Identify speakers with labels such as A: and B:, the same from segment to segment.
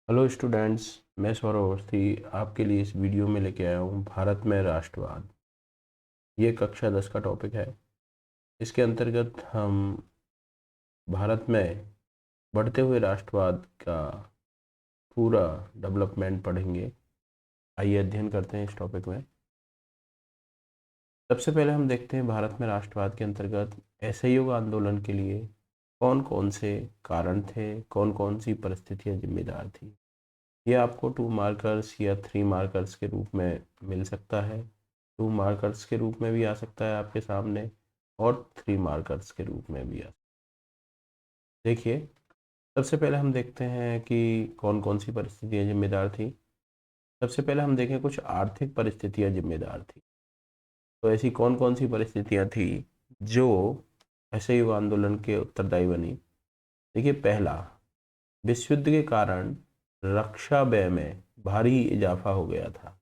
A: Hello students, मैं सौरभ अवस्थी आपके लिए इस वीडियो में लेके आया हूँ भारत में राष्ट्रवाद। ये कक्षा 10 का टॉपिक है। इसके अंतर्गत हम भारत में बढ़ते हुए राष्ट्रवाद का पूरा डेवलपमेंट पढ़ेंगे। आइए अध्ययन करते हैं इस टॉपिक में। सबसे पहले हम देखते हैं भारत में राष्ट्रवाद के अंतर्गत असहयोग आंदोलन के लिए कौन कौन से कारण थे, कौन कौन सी परिस्थितियाँ जिम्मेदार थी। ये आपको 2 मार्कर्स या 3 मार्कर्स के रूप में मिल सकता है। 2 मार्कर्स के रूप में भी आ सकता है आपके सामने और 3 मार्कर्स के रूप में भी आ। देखिए, सबसे पहले हम देखते हैं कि कौन कौन सी परिस्थितियाँ जिम्मेदार थी। सबसे पहले हम देखें कुछ आर्थिक परिस्थितियाँ जिम्मेदार थी। तो ऐसी कौन कौन सी परिस्थितियाँ थी जो असहयोग आंदोलन के उत्तरदायी बनी। देखिए, पहला, विश्व युद्ध के कारण रक्षा व्यय में भारी इजाफा हो गया था।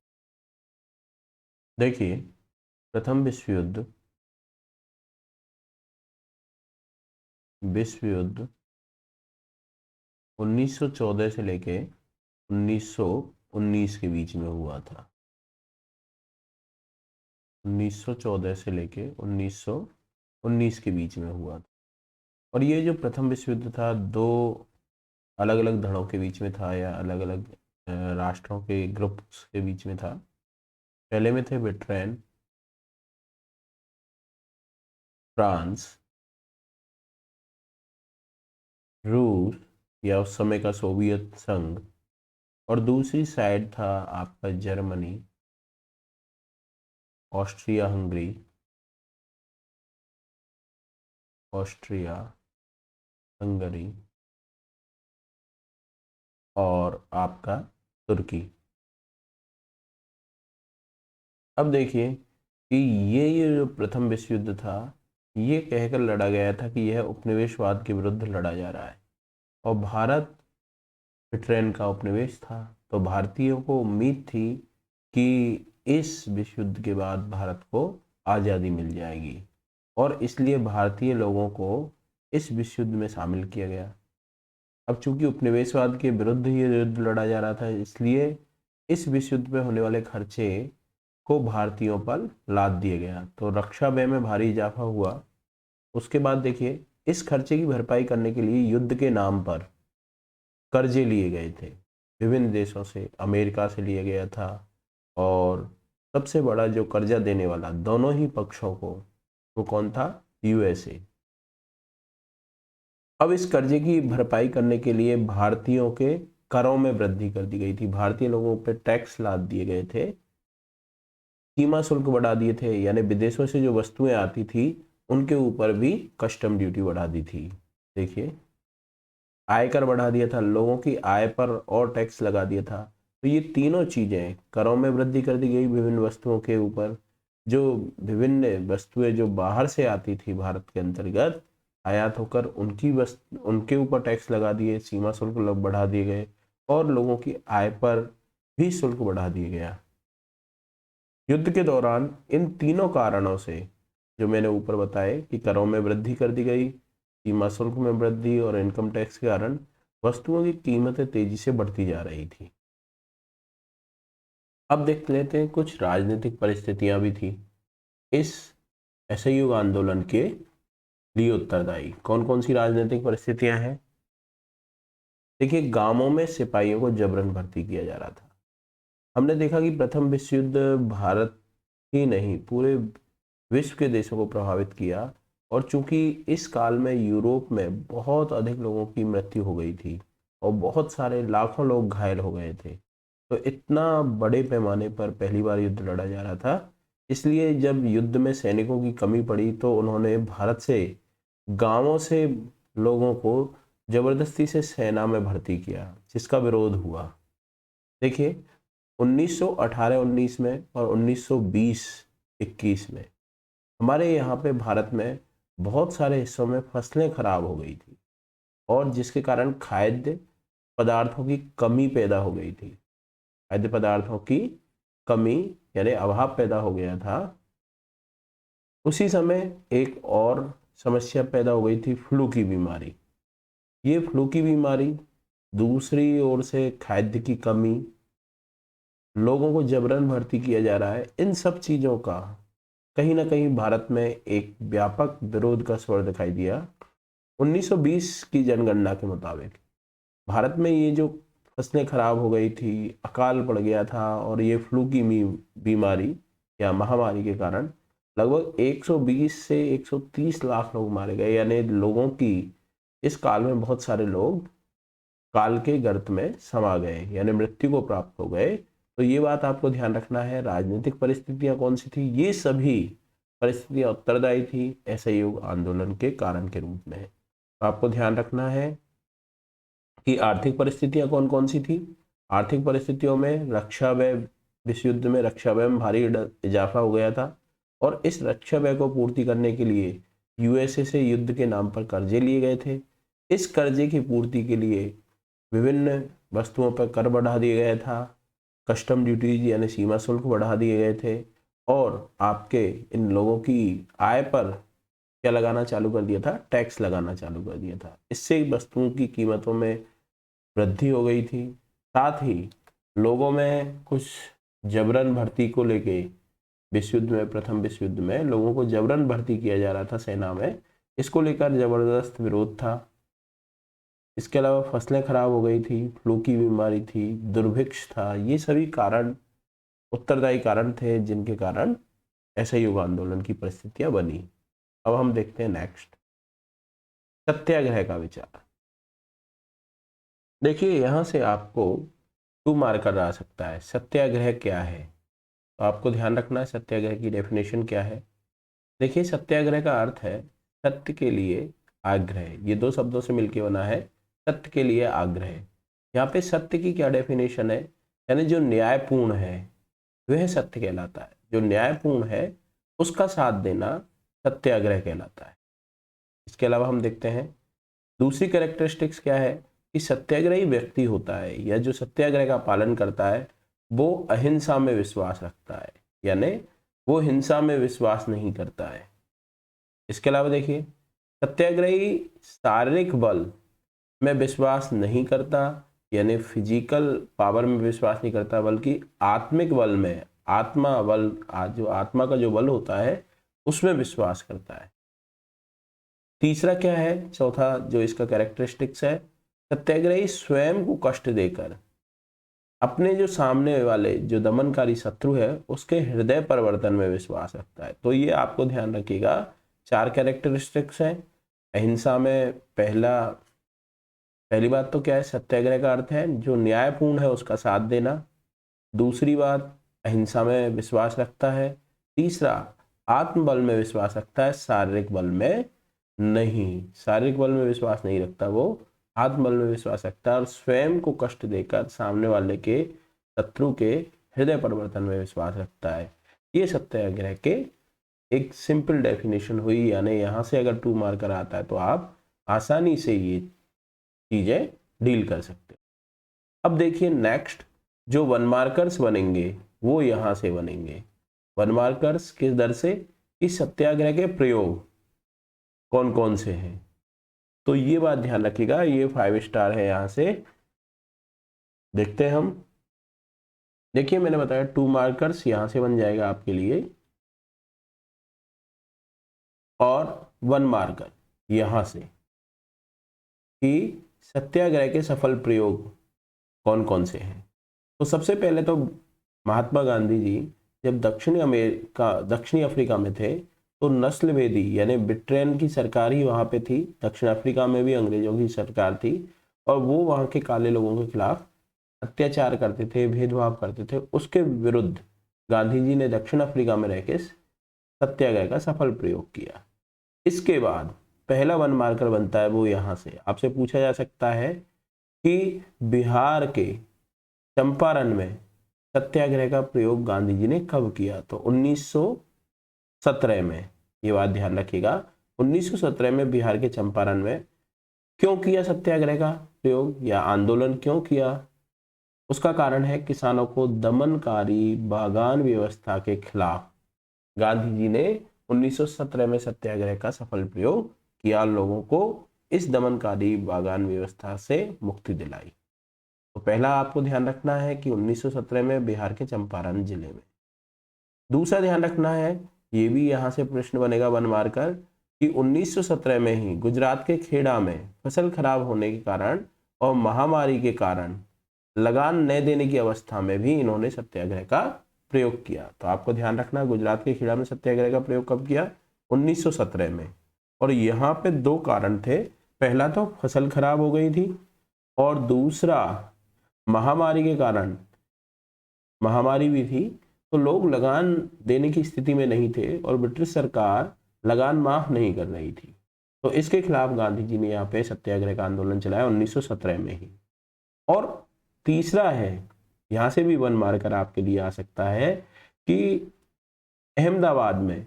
A: देखिए, प्रथम विश्व युद्ध 1914 से लेके 1919 के बीच में हुआ था। 1914 से लेके 1919 के बीच में हुआ था। और ये जो प्रथम विश्व युद्ध था, दो अलग अलग धड़ों के बीच में था या अलग अलग राष्ट्रों के ग्रुप्स के बीच में था। पहले में थे ब्रिटेन, फ्रांस, रूस या उस समय का सोवियत संघ, और दूसरी साइड था आपका Germany, Austria Hungary, Austria Hungary और आपका तुर्की। अब देखिए कि ये जो प्रथम विश्व युद्ध था, ये कहकर लड़ा गया था कि यह उपनिवेशवाद के विरुद्ध लड़ा जा रहा है और भारत ब्रिटेन का उपनिवेश था। तो भारतीयों को उम्मीद थी कि इस विश्व युद्ध के बाद भारत को आज़ादी मिल जाएगी और इसलिए भारतीय लोगों को इस विश्व युद्ध में शामिल किया गया। अब चूंकि उपनिवेशवाद के विरुद्ध ये युद्ध लड़ा जा रहा था, इसलिए इस विश्व युद्ध में होने वाले खर्चे को भारतीयों पर लाद दिया गया। तो रक्षा व्यय में भारी इजाफा हुआ। उसके बाद देखिए, इस खर्चे की भरपाई करने के लिए युद्ध के नाम पर कर्जे लिए गए थे। विभिन्न देशों से, अमेरिका से लिया गया था और सबसे बड़ा जो कर्जा देने वाला दोनों ही पक्षों को, वो कौन था? यूएसए। अब इस कर्जे की भरपाई करने के लिए भारतीयों के करों में वृद्धि कर दी गई थी। भारतीय लोगों पर टैक्स लाद दिए गए थे, सीमा शुल्क बढ़ा दिए थे, यानी विदेशों से जो वस्तुएं आती थी उनके ऊपर भी कस्टम ड्यूटी बढ़ा दी थी। देखिए, आयकर बढ़ा दिया था, लोगों की आय पर और टैक्स लगा दिया था। तो ये तीनों चीजें, करों में वृद्धि कर दी गई विभिन्न वस्तुओं के ऊपर, जो विभिन्न वस्तुएं जो बाहर से आती थी भारत के अंतर्गत आयात होकर, उनके ऊपर टैक्स लगा दिए, सीमा शुल्क बढ़ा दिए गए और लोगों की आय पर भी शुल्क बढ़ा दिया गया। युद्ध के दौरान इन तीनों कारणों से, जो मैंने ऊपर बताए कि करों में वृद्धि कर दी गई, सीमा शुल्क में वृद्धि और इनकम टैक्स के कारण वस्तुओं की कीमतें तेजी से बढ़ती जा रही थी। अब देख लेते हैं कुछ राजनीतिक परिस्थितियां भी थी इस असहयोग आंदोलन के लिए उत्तरदायी। कौन कौन सी राजनीतिक परिस्थितियां हैं? देखिए, गांवों में सिपाहियों को जबरन भर्ती किया जा रहा था। हमने देखा कि प्रथम विश्व युद्ध भारत ही नहीं, पूरे विश्व के देशों को प्रभावित किया। और चूंकि इस काल में यूरोप में बहुत अधिक लोगों की मृत्यु हो गई थी और बहुत सारे लाखों लोग घायल हो गए थे, तो इतना बड़े पैमाने पर पहली बार युद्ध लड़ा जा रहा था। इसलिए जब युद्ध में सैनिकों की कमी पड़ी तो उन्होंने भारत से गांवों से लोगों को जबरदस्ती से सेना में भर्ती किया, जिसका विरोध हुआ। देखिए, 1918-19 में और 1920-21 में हमारे यहाँ पे भारत में बहुत सारे हिस्सों में फसलें खराब हो गई थी और जिसके कारण खाद्य पदार्थों की कमी पैदा हो गई थी। खाद्य पदार्थों की कमी यानी अभाव पैदा हो गया था। उसी समय एक और समस्या पैदा हो गई थी, फ्लू की बीमारी। ये फ्लू की बीमारी दूसरी ओर से खाद्य की कमी, लोगों को जबरन भर्ती किया जा रहा है, इन सब चीज़ों का कहीं ना कहीं भारत में एक व्यापक विरोध का स्वर दिखाई दिया। 1920 की जनगणना के मुताबिक भारत में ये जो फसलें खराब हो गई थी, अकाल पड़ गया था और ये फ्लू की बीमारी या महामारी के कारण लगभग 120 से 130 लाख लोग मारे गए। यानी लोगों की इस काल में बहुत सारे लोग काल के गर्त में समा गए, यानी मृत्यु को प्राप्त हो गए। तो ये बात आपको ध्यान रखना है। राजनीतिक परिस्थितियां कौन सी थी? ये सभी परिस्थितियां उत्तरदायी थी असहयोग आंदोलन के कारण के रूप में। तो आपको ध्यान रखना है कि आर्थिक परिस्थितियां कौन कौन सी थी। आर्थिक परिस्थितियों में रक्षा व्यय, विश्व युद्ध में रक्षा व्यय में भारी इजाफा हो गया था और इस रक्षा व्यय को पूर्ति करने के लिए यूएसए से युद्ध के नाम पर कर्जे लिए गए थे। इस कर्जे की पूर्ति के लिए विभिन्न वस्तुओं पर कर बढ़ा दिया गया था, कस्टम ड्यूटीज यानी सीमा शुल्क बढ़ा दिए गए थे और आपके इन लोगों की आय पर क्या लगाना चालू कर दिया था? टैक्स लगाना चालू कर दिया था। इससे वस्तुओं की कीमतों में वृद्धि हो गई थी। साथ ही लोगों में कुछ जबरन भर्ती को लेके विश्व युद्ध में, प्रथम विश्व युद्ध में लोगों को जबरन भर्ती किया जा रहा था सेना में, इसको लेकर जबरदस्त विरोध था। इसके अलावा फसलें खराब हो गई थी, फ्लू की बीमारी थी, दुर्भिक्ष था। ये सभी कारण उत्तरदायी कारण थे जिनके कारण असहयोग आंदोलन की परिस्थितियां बनी। अब हम देखते हैं नेक्स्ट, सत्याग्रह का विचार। देखिए यहां से आपको 2 मार्कर आ सकता है। सत्याग्रह क्या है? तो आपको ध्यान रखना है सत्याग्रह की डेफिनेशन क्या है। देखिए सत्याग्रह का अर्थ है सत्य के लिए आग्रह। ये 2 शब्दों से मिलकर बना है, सत्य के लिए आग्रह। यहाँ पे सत्य की क्या डेफिनेशन है? यानी जो न्यायपूर्ण है वह सत्य कहलाता है। जो न्यायपूर्ण है उसका साथ देना सत्याग्रह कहलाता है। इसके अलावा हम देखते हैं दूसरी कैरेक्टरिस्टिक्स क्या है कि सत्याग्रही व्यक्ति होता है या जो सत्याग्रह का पालन करता है वो अहिंसा में विश्वास रखता है, यानी वो हिंसा में विश्वास नहीं करता है। इसके अलावा देखिए सत्याग्रही शारीरिक बल में विश्वास नहीं करता, यानी फिजिकल पावर में विश्वास नहीं करता, बल्कि आत्मिक बल में, आत्मा बल, जो आत्मा का जो बल होता है उसमें विश्वास करता है। तीसरा क्या है, चौथा जो इसका कैरेक्टरिस्टिक्स है, सत्याग्रही स्वयं को कष्ट देकर अपने जो सामने वाले जो दमनकारी शत्रु है उसके हृदय परिवर्तन में विश्वास रखता है। तो ये आपको ध्यान रखिएगा 4 कैरेक्टरिस्टिक्स हैं। अहिंसा में पहली बात तो क्या है, सत्याग्रह का अर्थ है जो न्यायपूर्ण है उसका साथ देना। दूसरी बात, अहिंसा में विश्वास रखता है। तीसरा, आत्मबल में विश्वास रखता है, शारीरिक बल में नहीं। शारीरिक बल में विश्वास नहीं रखता, वो आत्मबल में विश्वास रखता है और स्वयं को कष्ट देकर सामने वाले के शत्रु के हृदय परिवर्तन में विश्वास रखता है। ये सत्याग्रह के एक सिंपल डेफिनेशन हुई। यानी यहाँ से अगर 2 मार्कर आता है तो आप आसानी से ये चीजें डील कर सकते। अब देखिए नेक्स्ट जो 1 मार्कर्स बनेंगे वो यहाँ से बनेंगे। 1 मार्कर्स किस दर से? इस सत्याग्रह के प्रयोग कौन कौन से हैं, तो ये बात ध्यान रखिएगा। ये 5 स्टार है। यहाँ से देखते हैं हम। देखिए मैंने बताया 2 मार्कर्स यहाँ से बन जाएगा आपके लिए और 1 मार्कर यहाँ से कि सत्याग्रह के सफल प्रयोग कौन कौन से हैं। तो सबसे पहले तो महात्मा गांधी जी जब दक्षिणी अफ्रीका में थे तो नस्लभेदी यानी ब्रिटेन की सरकार ही वहाँ पे थी। दक्षिण अफ्रीका में भी अंग्रेजों की सरकार थी और वो वहाँ के काले लोगों के खिलाफ अत्याचार करते थे, भेदभाव करते थे। उसके विरुद्ध गांधी जी ने दक्षिण अफ्रीका में रहकर सत्याग्रह का सफल प्रयोग किया। इसके बाद पहला 1 मार्कर बनता है वो यहाँ से। आपसे पूछा जा सकता है कि बिहार के चंपारण में सत्याग्रह का प्रयोग गांधी जी ने कब किया? तो 1917 में। ये बात ध्यान रखिएगा, 1917 में बिहार के चंपारण में। क्यों किया सत्याग्रह का प्रयोग या आंदोलन क्यों किया? उसका कारण है किसानों को दमनकारी बागान व्यवस्था के खिलाफ गांधी जी ने 1917 में सत्याग्रह का सफल प्रयोग किया, लोगों को इस दमनकारी बागान व्यवस्था से मुक्ति दिलाई। पहला आपको ध्यान रखना है कि 1917 में बिहार के चंपारण जिले में। दूसरा ध्यान रखना है, ये भी यहाँ से प्रश्न बनेगा वन मार्कर, कि 1917 में ही गुजरात के खेड़ा में फसल खराब होने के कारण और महामारी के कारण लगान न देने की अवस्था में भी इन्होंने सत्याग्रह का प्रयोग किया। तो आपको ध्यान रखना, गुजरात के खेड़ा में सत्याग्रह का प्रयोग कब किया? 1917 में। और यहाँ पे दो कारण थे, पहला तो फसल खराब हो गई थी और दूसरा महामारी के कारण, महामारी भी थी, तो लोग लगान देने की स्थिति में नहीं थे और ब्रिटिश सरकार लगान माफ नहीं कर रही थी। तो इसके खिलाफ गांधी जी ने यहाँ पे सत्याग्रह का आंदोलन चलाया 1917 में ही। और तीसरा है, यहाँ से भी वन मार्कर आपके लिए आ सकता है, कि अहमदाबाद में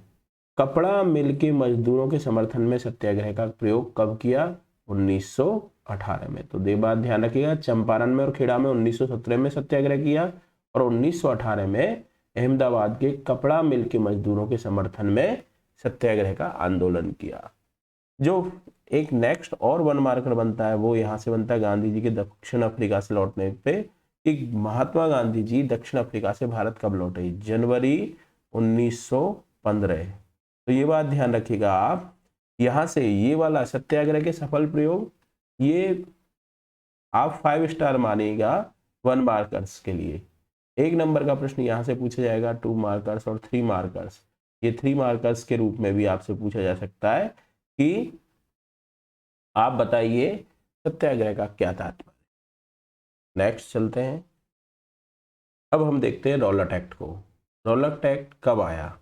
A: कपड़ा मिल के मजदूरों के समर्थन में सत्याग्रह का प्रयोग कब किया? 1918 में। तो दे बात ध्यान रखिएगा, चंपारण में और खेड़ा में 1917 में सत्याग्रह किया और 1918 में अहमदाबाद के कपड़ा मिल के मजदूरों के समर्थन में सत्याग्रह का आंदोलन किया। जो एक नेक्स्ट और वन मार्कर बनता है वो यहाँ से बनता है गांधी जी के दक्षिण अफ्रीका से लौटने पे, कि महात्मा गांधी जी दक्षिण अफ्रीका से भारत कब लौटे? जनवरी 1915। तो ये बात ध्यान रखिएगा आप, यहाँ से ये वाला सत्याग्रह के सफल प्रयोग, ये आप 5 स्टार मानिएगा वन मार्कर्स के लिए। 1 नंबर का प्रश्न यहाँ से पूछा जाएगा 2 मार्कर्स और 3 मार्कर्स, ये 3 मार्कर्स के रूप में भी आपसे पूछा जा सकता है कि आप बताइए सत्याग्रह का क्या तात्पर्य। नेक्स्ट चलते हैं, अब हम देखते हैं रॉलेट एक्ट को। रॉलेट एक्ट कब आया?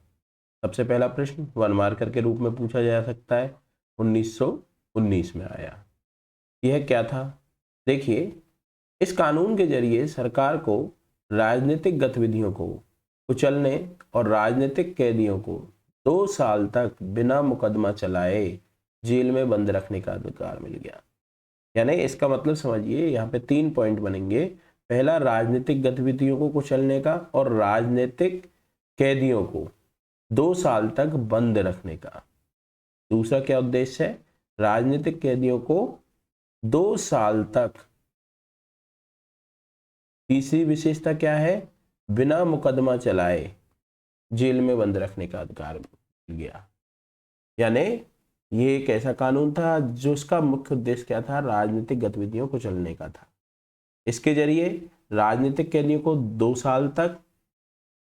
A: सबसे पहला प्रश्न वन मार्कर के रूप में पूछा जा सकता है, 1919 में आया। यह क्या था? देखिए, इस कानून के जरिए सरकार को राजनीतिक गतिविधियों को कुचलने और राजनीतिक कैदियों को 2 साल तक बिना मुकदमा चलाए जेल में बंद रखने का अधिकार मिल गया। यानी इसका मतलब समझिए, यहाँ पे 3 पॉइंट बनेंगे। पहला, राजनीतिक गतिविधियों को कुचलने का और राजनीतिक कैदियों को 2 साल तक बंद रखने का। दूसरा क्या उद्देश्य है? राजनीतिक कैदियों को 2 साल तक। तीसरी विशेषता क्या है? बिना मुकदमा चलाए जेल में बंद रखने का अधिकार मिल गया। यानी ये एक ऐसा कानून था जो इसका मुख्य उद्देश्य क्या था? राजनीतिक गतिविधियों को चलने का था। इसके जरिए राजनीतिक कैदियों को 2 साल तक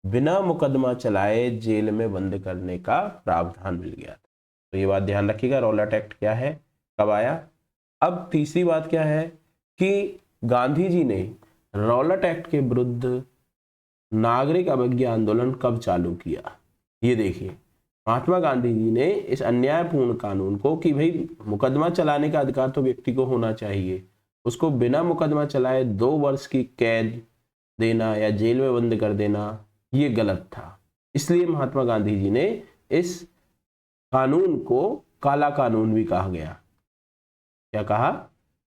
A: बिना मुकदमा चलाए जेल में बंद करने का प्रावधान मिल गया था। तो ये बात ध्यान रखिएगा, रॉलेट एक्ट क्या है, कब आया। अब तीसरी बात क्या है कि गांधी जी ने रॉलेट एक्ट के विरुद्ध नागरिक अवज्ञा आंदोलन कब चालू किया? ये देखिए, महात्मा गांधी जी ने इस अन्यायपूर्ण कानून को, कि भाई मुकदमा चलाने का अधिकार तो व्यक्ति को होना चाहिए, उसको बिना मुकदमा चलाए 2 वर्ष की कैद देना या जेल में बंद कर देना, ये गलत था। इसलिए महात्मा गांधी जी ने इस कानून को काला कानून भी कहा गया। क्या कहा?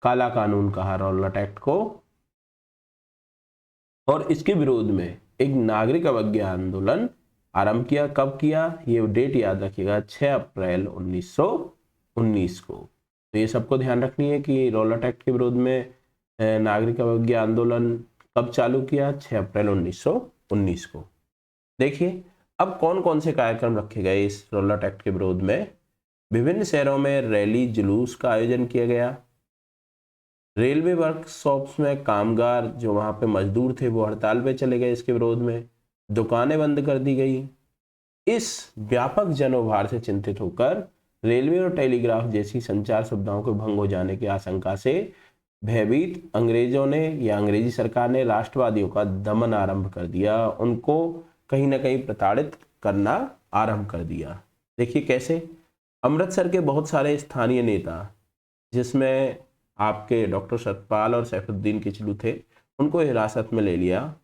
A: काला कानून कहा रॉलेट एक्ट को। और इसके विरोध में एक नागरिक अवज्ञा आंदोलन आरंभ किया। कब किया? ये डेट याद रखिएगा, 6 अप्रैल 1919 को। तो ये सबको ध्यान रखनी है कि रॉलेट एक्ट के विरोध में नागरिक अवज्ञा आंदोलन कब चालू किया? 6 अप्रैल 1919 को। देखिए, अब कौन कौन से कार्यक्रम रखे गए इस रॉलेट एक्ट के विरोध में। विभिन्न शहरों में रैली जुलूस का आयोजन किया गया। रेलवे वर्कशॉप्स में कामगार जो वहाँ पे मजदूर थे वो हड़ताल पे चले गए इसके विरोध में। दुकानें बंद कर दी गई। इस व्यापक जनउभार से चिंतित होकर रेलवे और टेलीग्राफ जैसी संचार सुविधाओं के भंग हो जाने की आशंका से भयभीत अंग्रेजों ने या अंग्रेजी सरकार ने राष्ट्रवादियों का दमन आरंभ कर दिया। उनको कहीं ना कहीं प्रताड़ित करना आरंभ कर दिया। देखिए कैसे, अमृतसर के बहुत सारे स्थानीय नेता, जिसमें आपके डॉक्टर सतपाल और सैफुद्दीन किचलू थे, उनको हिरासत में ले लिया।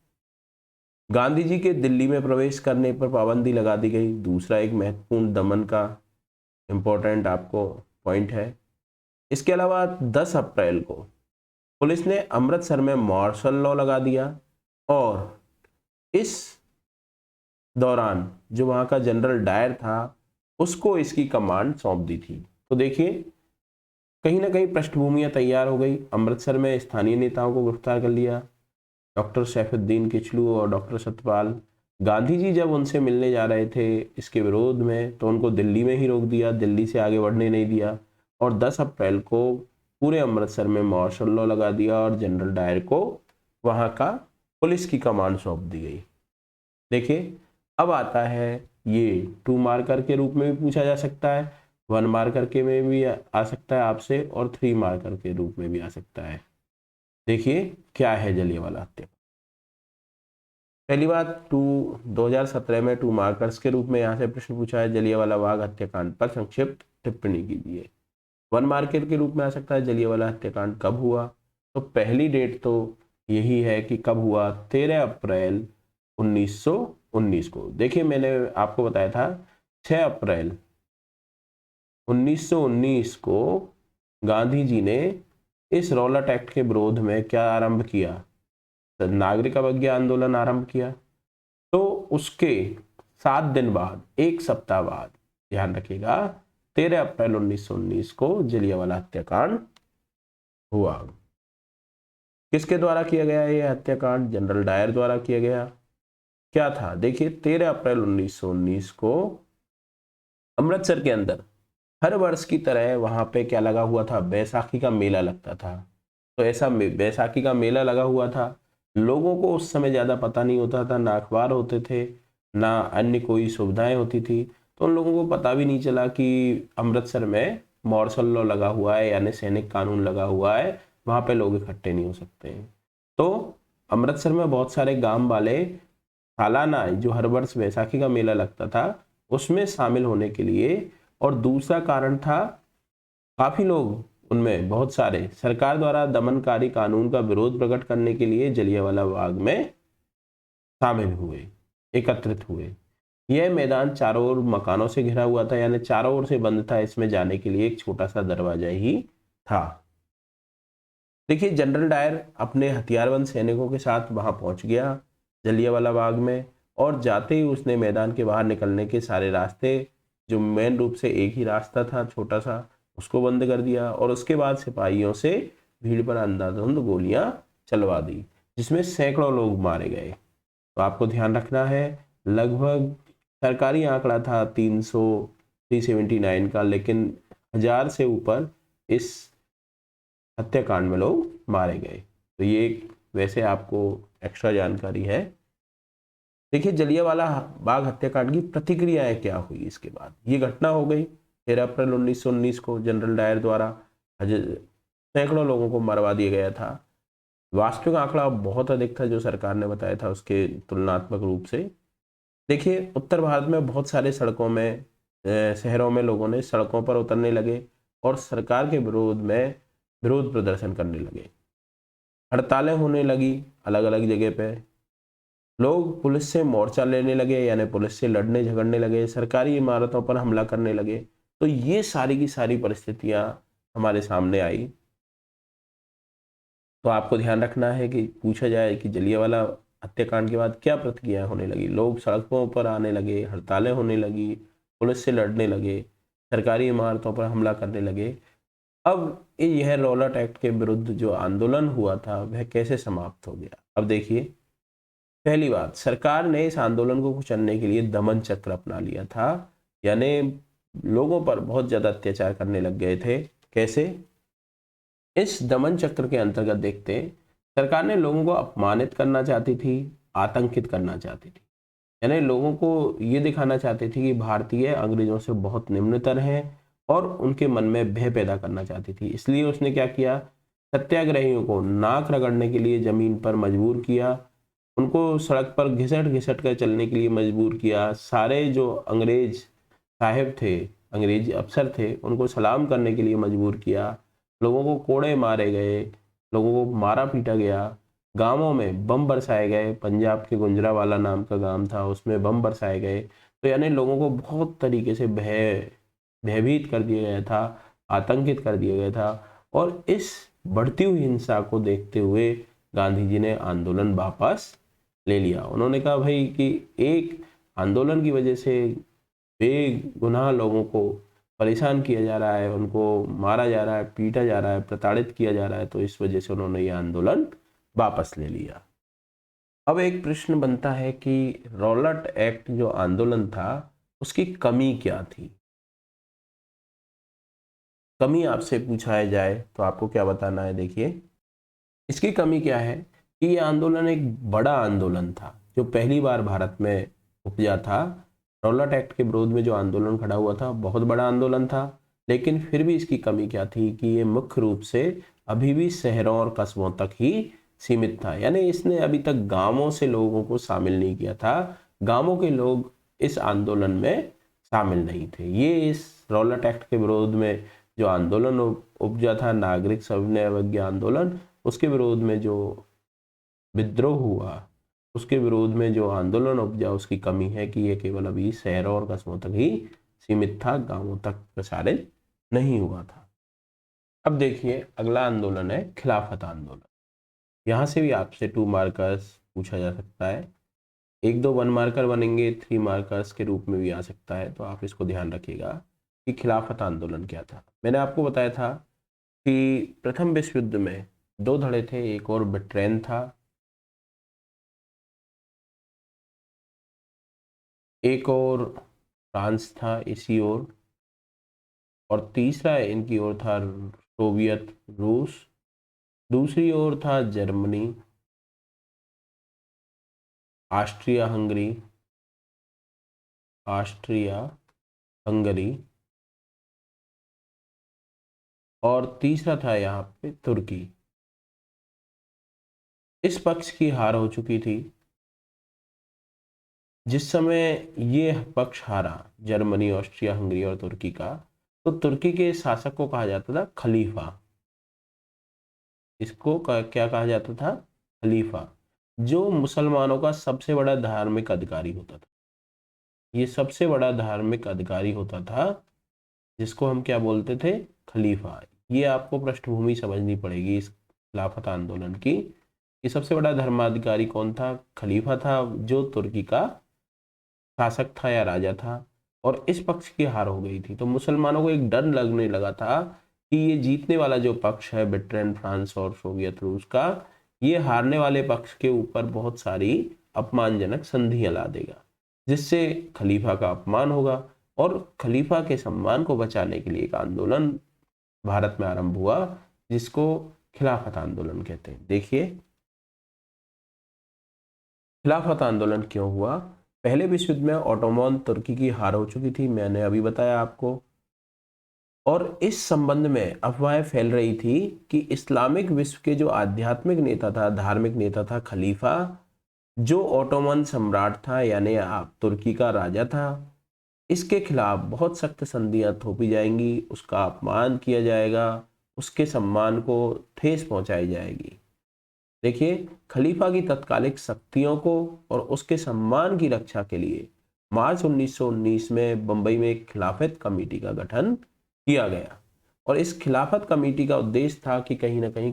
A: गांधी जी के दिल्ली में प्रवेश करने पर पाबंदी लगा दी गई। दूसरा एक महत्वपूर्ण दमन का इम्पोर्टेंट आपको पॉइंट है। इसके अलावा 10 अप्रैल को पुलिस ने अमृतसर में मार्शल लॉ लगा दिया और इस दौरान जो वहाँ का जनरल डायर था उसको इसकी कमांड सौंप दी थी। तो देखिए, कहीं ना कहीं पृष्ठभूमियां तैयार हो गई। अमृतसर में स्थानीय नेताओं को गिरफ्तार कर लिया, डॉक्टर सैफुद्दीन किचलू और डॉक्टर सतपाल। गांधी जी जब उनसे मिलने जा रहे थे इसके विरोध में, तो उनको दिल्ली में ही रोक दिया, दिल्ली से आगे बढ़ने नहीं दिया। और 10 अप्रैल को पूरे अमृतसर में मार्शल लॉ लगा दिया और जनरल डायर को वहां का पुलिस की कमांड सौंप दी गई। देखिए, अब आता है ये 2 मार्कर के रूप में भी पूछा जा सकता है, 1 मार्कर के में भी आ सकता है आपसे, और 3 मार्कर के रूप में भी आ सकता है। देखिए क्या है जलियांवाला हत्याकांड। पहली बात, 2017 में 2 मार्कर्स के रूप में यहाँ से प्रश्न पूछा है, जलियांवाला बाग हत्याकांड पर संक्षिप्त टिप्पणी कीजिए। 1 मार्कर के रूप में आ सकता है जलियांवाला हत्याकांड कब हुआ। तो पहली डेट तो यही है कि कब हुआ, 13 अप्रैल 1919 को। देखिए, मैंने आपको बताया था 6 अप्रैल 1919 को गांधी जी ने इस रॉलेट एक्ट के विरोध में क्या आरंभ किया, नागरिक अवज्ञा आंदोलन आरंभ किया। तो उसके 7 दिन बाद, 1 सप्ताह बाद, ध्यान रखिएगा, 13 अप्रैल 1919 को जलियांवाला हत्याकांड हुआ। किसके द्वारा किया गया यह हत्याकांड? जनरल डायर द्वारा किया गया। क्या था, देखिए, 13 अप्रैल 1919 को अमृतसर के अंदर हर वर्ष की तरह वहां पे क्या लगा हुआ था, बैसाखी का मेला लगता था। तो ऐसा बैसाखी का मेला लगा हुआ था। लोगों को उस समय ज्यादा पता नहीं होता था, ना अखबार होते थे, ना अन्य कोई सुविधाएं होती थी। तो उन लोगों को पता भी नहीं चला कि अमृतसर में मार्शल लॉ लगा हुआ है, यानी सैनिक कानून लगा हुआ है, वहां पे लोग इकट्ठे नहीं हो सकते हैं। तो अमृतसर में बहुत सारे गांव वाले सालाना, जो हर वर्ष बैसाखी का मेला लगता था, उसमें शामिल होने के लिए, और दूसरा कारण था, काफी लोग उनमें बहुत सारे सरकार द्वारा दमनकारी कानून का विरोध प्रकट करने के लिए जलियांवाला बाग में शामिल हुए, एकत्रित हुए। यह मैदान चारों ओर मकानों से घिरा हुआ था, यानी चारों ओर से बंद था, इसमें जाने के लिए एक छोटा सा दरवाजा ही था। देखिए, जनरल डायर अपने हथियारबंद सैनिकों के साथ वहां पहुंच गया जलियांवाला बाग में, और जाते ही उसने मैदान के बाहर निकलने के सारे रास्ते, जो मेन रूप से एक ही रास्ता था छोटा सा, उसको बंद कर दिया। और उसके बाद सिपाहियों से भीड़ पर अंधाधुंध गोलियां चलवा दी, जिसमें सैकड़ों लोग मारे गए। तो आपको ध्यान रखना है, लगभग सरकारी आंकड़ा था 379 का, लेकिन 1000 से ऊपर इस हत्याकांड में लोग मारे गए। तो ये वैसे आपको एक्स्ट्रा जानकारी है। देखिए, जलियांवाला बाग हत्याकांड की प्रतिक्रियाएं क्या हुई इसके बाद। ये घटना हो गई 13 अप्रैल 1919 को, जनरल डायर द्वारा सैकड़ों लोगों को मरवा दिया गया था। वास्तविक आंकड़ा बहुत अधिक था जो सरकार ने बताया था उसके तुलनात्मक रूप से। देखिए, उत्तर भारत में बहुत सारे सड़कों में, शहरों में लोगों ने सड़कों पर उतरने लगे और सरकार के विरोध में विरोध प्रदर्शन करने लगे। हड़तालें होने लगी अलग अलग जगह पे, लोग पुलिस से मोर्चा लेने लगे, यानी पुलिस से लड़ने झगड़ने लगे, सरकारी इमारतों पर हमला करने लगे। तो ये सारी की सारी परिस्थितियां हमारे सामने आई। तो आपको ध्यान रखना है कि पूछा जाए कि जलियांवाला हत्याकांड के बाद क्या प्रतिक्रिया होने लगी। लोग सड़कों पर आने लगे, हड़तालें होने लगी, पुलिस से लड़ने लगे, सरकारी इमारतों पर हमला करने लगे। अब यह रॉलेट एक्ट के विरुद्ध जो आंदोलन हुआ था वह कैसे समाप्त हो गया। अब देखिए, पहली बात, सरकार ने इस आंदोलन को कुचलने के लिए दमन चक्र अपना लिया था, यानी लोगों पर बहुत ज्यादा अत्याचार करने लग गए थे। कैसे? इस दमन चक्र के अंतर्गत देखते, सरकार ने लोगों को अपमानित करना चाहती थी, आतंकित करना चाहती थी, यानी लोगों को ये दिखाना चाहती थी कि भारतीय अंग्रेजों से बहुत निम्नतर हैं, और उनके मन में भय पैदा करना चाहती थी। इसलिए उसने क्या किया, सत्याग्रहियों को नाक रगड़ने के लिए जमीन पर मजबूर किया, उनको सड़क पर घिसट घिसट कर चलने के लिए मजबूर किया। सारे जो अंग्रेज साहिब थे, अंग्रेजी अफसर थे, उनको सलाम करने के लिए मजबूर किया। लोगों को कोड़े मारे गए, लोगों को मारा पीटा गया, गांवों में बम बरसाए गए। पंजाब के गुजरांवाला नाम का गांव था, उसमें बम बरसाए गए। तो यानी लोगों को बहुत तरीके से भयभीत कर दिया गया था, आतंकित कर दिया गया था। और इस बढ़ती हुई हिंसा को देखते हुए गांधी जी ने आंदोलन वापस ले लिया। उन्होंने कहा भाई कि एक आंदोलन की वजह से बेगुनाह लोगों को परेशान किया जा रहा है, उनको मारा जा रहा है, पीटा जा रहा है, प्रताड़ित किया जा रहा है, तो इस वजह से उन्होंने ये आंदोलन वापस ले लिया। अब एक प्रश्न बनता है कि रॉलेट एक्ट जो आंदोलन था उसकी कमी क्या थी। कमी आपसे पूछा जाए तो आपको क्या बताना है। देखिए, इसकी कमी क्या है कि ये आंदोलन एक बड़ा आंदोलन था जो पहली बार भारत में उपजा था। रॉलेट एक्ट के विरोध में जो आंदोलन खड़ा हुआ था बहुत बड़ा आंदोलन था, लेकिन फिर भी इसकी कमी क्या थी कि ये मुख्य रूप से अभी भी शहरों और कस्बों तक ही सीमित था। यानी इसने अभी तक गांवों से लोगों को शामिल नहीं किया था, गांवों के लोग इस आंदोलन में शामिल नहीं थे। ये इस रॉलेट एक्ट के विरोध में जो आंदोलन उपजा था, नागरिक सविनय अवज्ञा आंदोलन, उसके विरोध में जो विद्रोह हुआ, उसके विरोध में जो आंदोलन उपजा, उसकी कमी है कि ये केवल अभी शहरों और कस्बों तक ही सीमित था, गांवों तक प्रसारित नहीं हुआ था। अब देखिए, अगला आंदोलन है खिलाफत आंदोलन। यहाँ से भी आपसे 2 मार्कर्स पूछा जा सकता है, 1-2 1 मार्कर बनेंगे, 3 मार्कर्स के रूप में भी आ सकता है। तो आप इसको ध्यान रखिएगा कि खिलाफत आंदोलन क्या था। मैंने आपको बताया था कि प्रथम विश्व युद्ध में 2 धड़े थे, एक और ब्रिटेन था, एक और फ्रांस था इसी ओर, और तीसरा इनकी ओर था सोवियत रूस, दूसरी ओर था जर्मनी, ऑस्ट्रिया हंगरी, और तीसरा था यहाँ पे तुर्की। इस पक्ष की हार हो चुकी थी। जिस समय ये पक्ष हारा, जर्मनी, ऑस्ट्रिया हंगरी और तुर्की का, तो तुर्की के शासक को कहा जाता था खलीफा। इसको क्या कहा जाता था? खलीफा, जो मुसलमानों का सबसे बड़ा धार्मिक अधिकारी होता था। ये सबसे बड़ा धार्मिक अधिकारी होता था, जिसको हम क्या बोलते थे? खलीफा। ये आपको पृष्ठभूमि समझनी पड़ेगी इस खिलाफत आंदोलन की। ये सबसे बड़ा धर्माधिकारी कौन था? खलीफा था, जो तुर्की का शासक था या राजा था। और इस पक्ष की हार हो गई थी, तो मुसलमानों को एक डर लगने लगा था कि ये जीतने वाला जो पक्ष है, ब्रिटेन, फ्रांस और सोवियत रूस का, ये हारने वाले पक्ष के ऊपर बहुत सारी अपमानजनक संधियां ला देगा, जिससे खलीफा का अपमान होगा। और खलीफा के सम्मान को बचाने के लिए एक आंदोलन भारत में आरंभ हुआ, जिसको खिलाफत आंदोलन कहते हैं। देखिए, खिलाफत आंदोलन क्यों हुआ? पहले विश्व युद्ध में ऑटोमन तुर्की की हार हो चुकी थी, मैंने अभी बताया आपको। और इस संबंध में अफवाहें फैल रही थी कि इस्लामिक विश्व के जो आध्यात्मिक नेता था, धार्मिक नेता था खलीफा, जो ऑटोमन सम्राट था, यानी आप तुर्की का राजा था, इसके खिलाफ बहुत सख्त संधियां थोपी जाएंगी, उसका अपमान किया जाएगा, उसके सम्मान को ठेस पहुंचाई जाएगी। देखिए, खलीफा की तत्कालिक शक्तियों को और उसके सम्मान की रक्षा के लिए मार्च 1919 में बंबई में एक खिलाफत कमेटी का गठन किया गया। और इस खिलाफत कमेटी का उद्देश्य था कि कहीं ना कहीं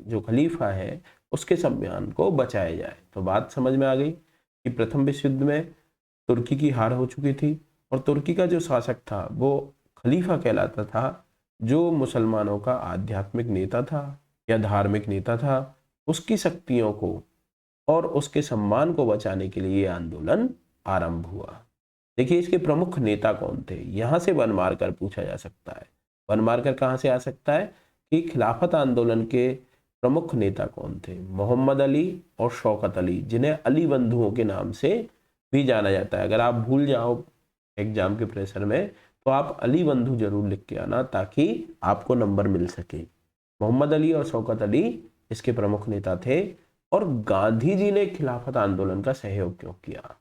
A: जो खलीफा है उसके सम्मान को बचाया जाए। तो बात समझ में आ गई कि प्रथम विश्व युद्ध में तुर्की की हार हो चुकी थी, और तुर्की का जो शासक था वो खलीफा कहलाता था, जो मुसलमानों का आध्यात्मिक नेता था या धार्मिक नेता था। उसकी शक्तियों को और उसके सम्मान को बचाने के लिए आंदोलन आरंभ हुआ। देखिए, इसके प्रमुख नेता कौन थे? यहां से 1 मार्कर पूछा जा सकता है। 1 मार्कर कहां से आ सकता है कि खिलाफत आंदोलन के प्रमुख नेता कौन थे? मोहम्मद अली और शौकत अली, जिन्हें अली बंधुओं के नाम से भी जाना जाता है। अगर आप भूल जाओ एग्जाम के प्रेशर में, तो आप अली बंधु जरूर लिख के आना, ताकि आपको नंबर मिल सके। मोहम्मद अली और शौकत अली इसके प्रमुख नेता थे। और गांधी जी ने खिलाफत आंदोलन का सहयोग क्यों किया?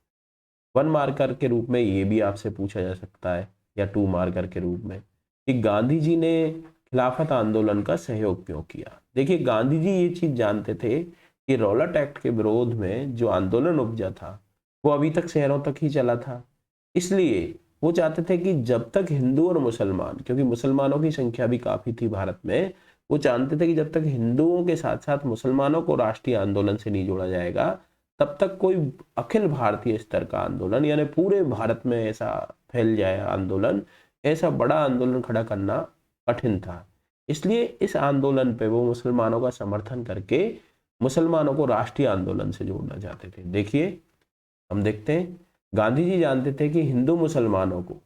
A: 1 मार्कर के रूप में ये भी आपसे पूछा जा सकता है, या 2 मार्कर के रूप में, कि गांधी जी ने खिलाफत आंदोलन का सहयोग क्यों किया। देखिए, गांधी जी ये चीज जानते थे कि रॉलेट एक्ट के विरोध में जो आंदोलन उपजा था वो अभी तक शहरों तक ही चला था। इसलिए वो चाहते थे कि जब तक हिंदू और मुसलमान, क्योंकि मुसलमानों की संख्या भी काफी थी भारत में, वो जानते थे कि जब तक हिंदुओं के साथ साथ मुसलमानों को राष्ट्रीय आंदोलन से नहीं जोड़ा जाएगा, तब तक कोई अखिल भारतीय स्तर का आंदोलन, यानी पूरे भारत में ऐसा फैल जाए आंदोलन ऐसा बड़ा आंदोलन खड़ा करना कठिन था। इसलिए इस आंदोलन पे वो मुसलमानों का समर्थन करके मुसलमानों को राष्ट्रीय आंदोलन से जोड़ना चाहते थे। देखिए, हम देखते हैं, गांधी जी जानते थे कि हिंदू मुसलमानों को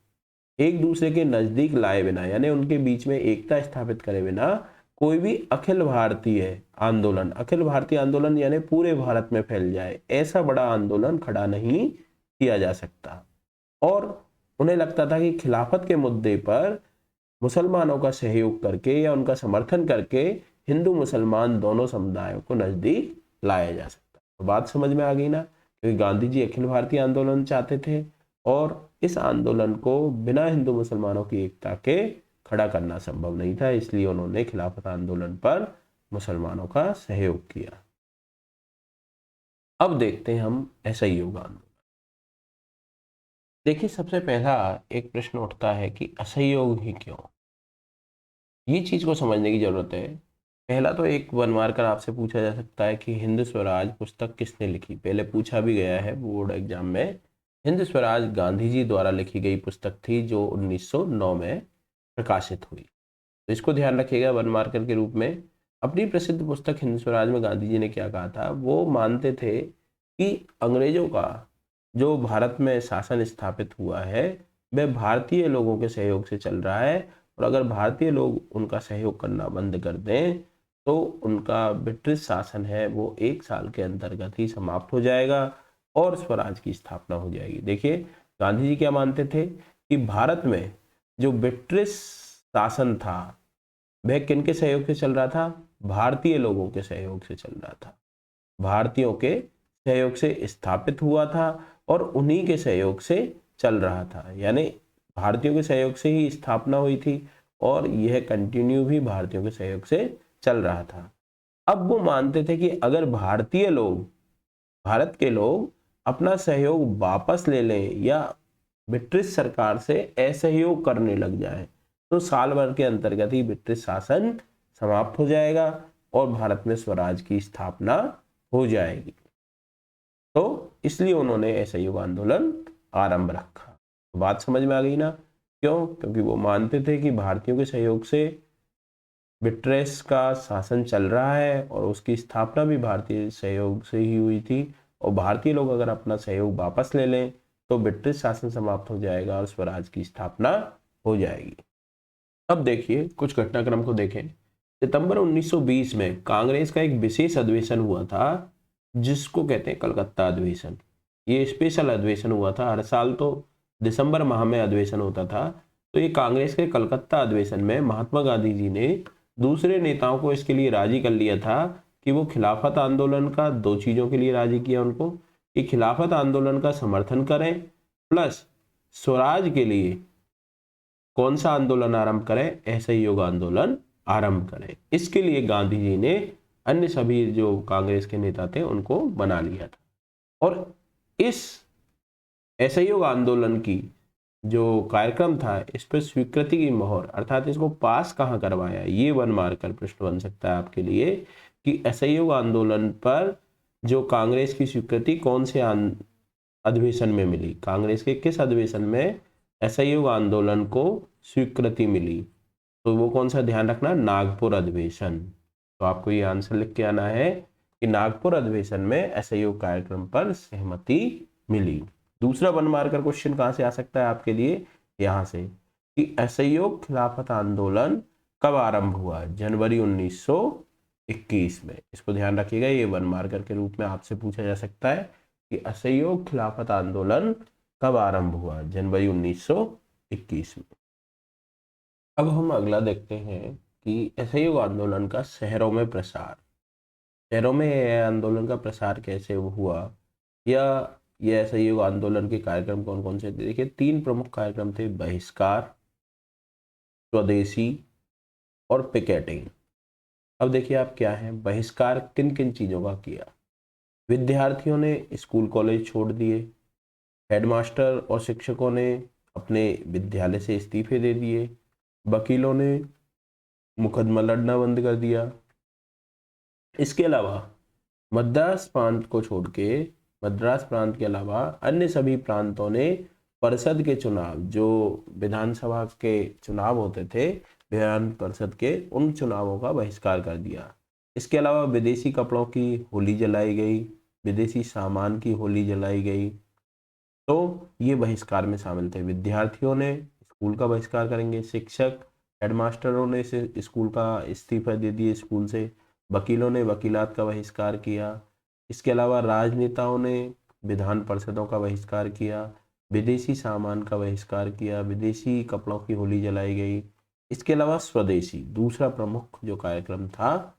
A: एक दूसरे के नजदीक लाए बिना, यानी उनके बीच में एकता स्थापित करे बिना, कोई भी अखिल भारतीय आंदोलन यानी पूरे भारत में फैल जाए, ऐसा बड़ा आंदोलन खड़ा नहीं किया जा सकता। और उन्हें लगता था कि खिलाफत के मुद्दे पर मुसलमानों का सहयोग करके या उनका समर्थन करके हिंदू मुसलमान दोनों समुदायों को नजदीक लाया जा सकता। तो बात समझ में आ गई ना, क्योंकि गांधी जी अखिल भारतीय आंदोलन चाहते थे और इस आंदोलन को बिना हिंदू मुसलमानों की एकता के खड़ा करना संभव नहीं था, इसलिए उन्होंने खिलाफत आंदोलन पर मुसलमानों का सहयोग किया। अब देखते हैं हम असहयोग आंदोलन। देखिए, सबसे पहला एक प्रश्न उठता है कि असहयोग ही क्यों? ये चीज को समझने की जरूरत है। पहला तो एक वन मार्कर आपसे पूछा जा सकता है कि हिंद स्वराज पुस्तक किसने लिखी? पहले पूछा भी गया है बोर्ड एग्जाम में। हिंद स्वराज गांधी जी द्वारा लिखी गई पुस्तक थी जो 1909 में प्रकाशित हुई। तो इसको ध्यान रखिएगा वन मार्कर के रूप में। अपनी प्रसिद्ध पुस्तक हिंद स्वराज में गांधी जी ने क्या कहा था? वो मानते थे कि अंग्रेजों का जो भारत में शासन स्थापित हुआ है वह भारतीय लोगों के सहयोग से चल रहा है, और अगर भारतीय लोग उनका सहयोग करना बंद कर दें तो उनका ब्रिटिश शासन है वो 1 साल के अंतर्गत ही समाप्त हो जाएगा और स्वराज की स्थापना हो जाएगी। देखिए, गांधी जी क्या मानते थे कि भारत में जो ब्रिटिश शासन था वह किनके सहयोग से चल रहा था? भारतीय लोगों के सहयोग से चल रहा था, भारतीयों के सहयोग से स्थापित हुआ था और उन्हीं के सहयोग से चल रहा था, यानी भारतीयों के सहयोग से ही स्थापना हुई थी और यह कंटिन्यू भी भारतीयों के सहयोग से चल रहा था। अब वो मानते थे कि अगर भारतीय लोग, भारत के लोग अपना सहयोग वापस ले लें या ब्रिटिश सरकार से असहयोग करने लग जाए तो साल भर के अंतर्गत ही ब्रिटिश शासन समाप्त हो जाएगा और भारत में स्वराज की स्थापना हो जाएगी। तो इसलिए उन्होंने असहयोग आंदोलन आरंभ रखा। तो बात समझ में आ गई ना? क्यों? क्योंकि वो मानते थे कि भारतीयों के सहयोग से ब्रिटिश का शासन चल रहा है और उसकी स्थापना भी भारतीय सहयोग से ही हुई थी, और भारतीय लोग अगर अपना सहयोग वापस ले लें तो ब्रिटिश शासन समाप्त हो जाएगा और स्वराज की स्थापना हो जाएगी। अब देखिए, कुछ घटनाक्रम को देखें। सितंबर 1920 में कांग्रेस का एक विशेष अधिवेशन हुआ था जिसको कहते हैं कलकत्ता अधिवेशन। ये स्पेशल अधिवेशन हुआ था। हर साल तो दिसंबर माह में अधिवेशन होता था, तो ये कांग्रेस के कलकत्ता अधिवेशन में महात्मा गांधी जी ने दूसरे नेताओं को इसके लिए राजी कर लिया था कि वो खिलाफत आंदोलन का, 2 चीज़ों के लिए राजी किया उनको कि खिलाफत आंदोलन का समर्थन करें प्लस स्वराज के लिए कौन सा आंदोलन आरंभ करें? असहयोग आंदोलन आरंभ करें। इसके लिए गांधी जी ने अन्य सभी जो कांग्रेस के नेता थे उनको बना लिया था, और इस असहयोग आंदोलन की जो कार्यक्रम था इस पर स्वीकृति की मोहर, अर्थात इसको पास कहाँ करवाया, ये वन मार्कर प्रश्न बन सकता है आपके लिए कि असहयोग आंदोलन पर जो कांग्रेस की स्वीकृति कौन से अधिवेशन में मिली? कांग्रेस के किस अधिवेशन में असहयोग आंदोलन को स्वीकृति मिली? तो वो कौन सा? ध्यान रखना, नागपुर अधिवेशन। तो आपको ये आंसर लिख के आना है कि नागपुर अधिवेशन में असहयोग कार्यक्रम पर सहमति मिली। दूसरा वन मार्कर क्वेश्चन कहां से आ सकता है आपके लिए? यहां से कि असहयोग खिलाफत आंदोलन कब आरंभ हुआ? जनवरी 1921 में। इसको ध्यान रखिएगा, ये वन मार्कर के रूप में आपसे पूछा जा सकता है कि असहयोग खिलाफत आंदोलन कब आरंभ हुआ? जनवरी 1921 में। अब हम अगला देखते हैं कि असहयोग आंदोलन का शहरों में प्रसार। शहरों में यह आंदोलन का प्रसार कैसे हुआ, या यह असहयोग आंदोलन के कार्यक्रम कौन कौन से थे? देखिए, 3 प्रमुख कार्यक्रम थे: बहिष्कार, स्वदेशी और पिकेटिंग। अब देखिए आप क्या है, बहिष्कार किन किन चीज़ों का किया? विद्यार्थियों ने स्कूल कॉलेज छोड़ दिए, हेडमास्टर और शिक्षकों ने अपने विद्यालय से इस्तीफे दे दिए, वकीलों ने मुकदमा लड़ना बंद कर दिया। इसके अलावा मद्रास प्रांत को छोड़ के, मद्रास प्रांत के अलावा अन्य सभी प्रांतों ने परिषद के चुनाव, जो विधानसभा के चुनाव होते थे विधान परिषद के, उन चुनावों का बहिष्कार कर दिया। इसके अलावा विदेशी कपड़ों की होली जलाई गई, विदेशी सामान की होली जलाई गई, तो ये बहिष्कार में शामिल थे। विद्यार्थियों ने स्कूल का बहिष्कार करेंगे, शिक्षक हेडमास्टरों ने इसे स्कूल का इस्तीफा दे दिए स्कूल से, वकीलों ने वकीलात का बहिष्कार किया। इसके अलावा राजनेताओं ने विधान परिषदों का बहिष्कार किया, विदेशी सामान का बहिष्कार किया, विदेशी कपड़ों की होली जलाई गई। इसके अलावा स्वदेशी, दूसरा प्रमुख जो कार्यक्रम था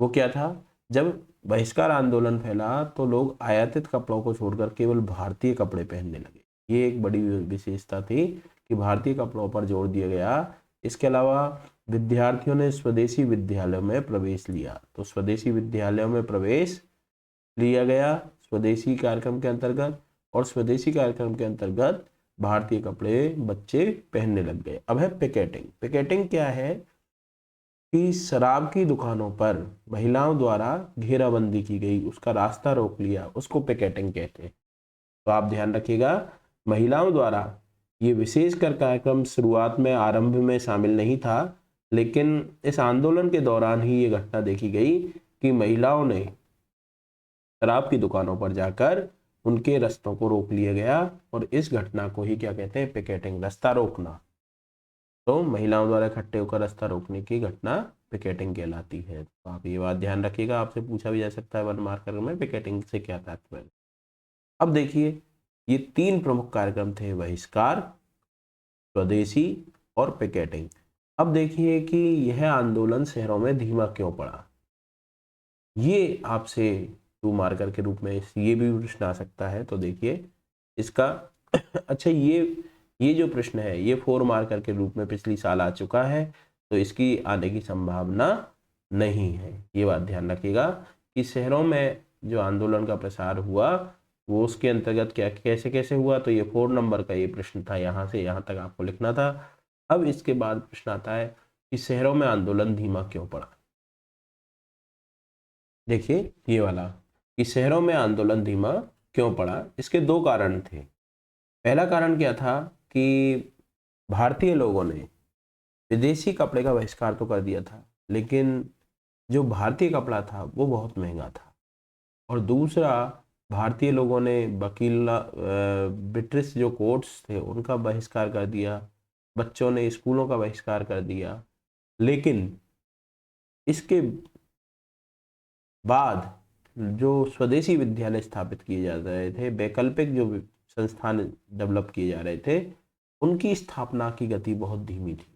A: वो क्या था, जब बहिष्कार आंदोलन फैला तो लोग आयातित कपड़ों को छोड़कर केवल भारतीय कपड़े पहनने लगे। ये एक बड़ी विशेषता थी कि भारतीय कपड़ों पर जोर दिया गया। इसके अलावा विद्यार्थियों ने स्वदेशी विद्यालयों में प्रवेश लिया, तो स्वदेशी विद्यालयों में प्रवेश लिया गया स्वदेशी कार्यक्रम के अंतर्गत, और स्वदेशी कार्यक्रम के अंतर्गत भारतीय कपड़े बच्चे पहनने लग गए। अब है पिकेटिंग। पिकेटिंग क्या है कि शराब की दुकानों पर महिलाओं द्वारा घेराबंदी की गई, उसका रास्ता रोक लिया, उसको पिकेटिंग कहते हैं। तो आप ध्यान रखिएगा, महिलाओं द्वारा ये विशेषकर कार्यक्रम शुरुआत में आरंभ में शामिल नहीं था, लेकिन इस आंदोलन के दौरान ही ये घटना देखी गई कि महिलाओं ने शराब की दुकानों पर जाकर उनके रास्तों को रोक लिया गया, और इस घटना को ही क्या कहते हैं, पिकेटिंग, रास्ता रोकना। तो महिलाओं द्वारा इकट्ठे होकर रास्ता रोकने की घटना पिकेटिंग कहलाती है। तो आप ये बात ध्यान रखिएगा, आपसे पूछा भी जा सकता है 1 मार्कर में पिकेटिंग से क्या तात्पर्य। अब देखिए, ये 3 प्रमुख कार्यक्रम थे, बहिष्कार, स्वदेशी और पिकेटिंग। अब देखिए कि यह आंदोलन शहरों में धीमा क्यों पड़ा, ये आपसे 2 मार्कर के रूप में ये भी प्रश्न आ सकता है। तो देखिए इसका अच्छा, ये जो प्रश्न है ये 4 मार्कर के रूप में पिछली साल आ चुका है, तो इसकी आने की संभावना नहीं है। ये बात ध्यान रखिएगा कि शहरों में जो आंदोलन का प्रसार हुआ वो उसके अंतर्गत क्या कैसे कैसे हुआ, तो ये 4 नंबर का ये प्रश्न था, यहाँ से यहाँ तक आपको लिखना था। अब इसके बाद प्रश्न आता है कि शहरों में आंदोलन धीमा क्यों पड़ा। देखिए ये वाला कि शहरों में आंदोलन धीमा क्यों पड़ा, इसके 2 कारण थे। पहला कारण क्या था कि भारतीय लोगों ने विदेशी कपड़े का बहिष्कार तो कर दिया था, लेकिन जो भारतीय कपड़ा था वो बहुत महंगा था। और दूसरा, भारतीय लोगों ने ब्रिटिश जो कोर्ट्स थे उनका बहिष्कार कर दिया, बच्चों ने स्कूलों का बहिष्कार कर दिया। लेकिन इसके बाद जो स्वदेशी विद्यालय स्थापित किए जा रहे थे, वैकल्पिक जो संस्थान डेवलप किए जा रहे थे, उनकी स्थापना की गति बहुत धीमी थी।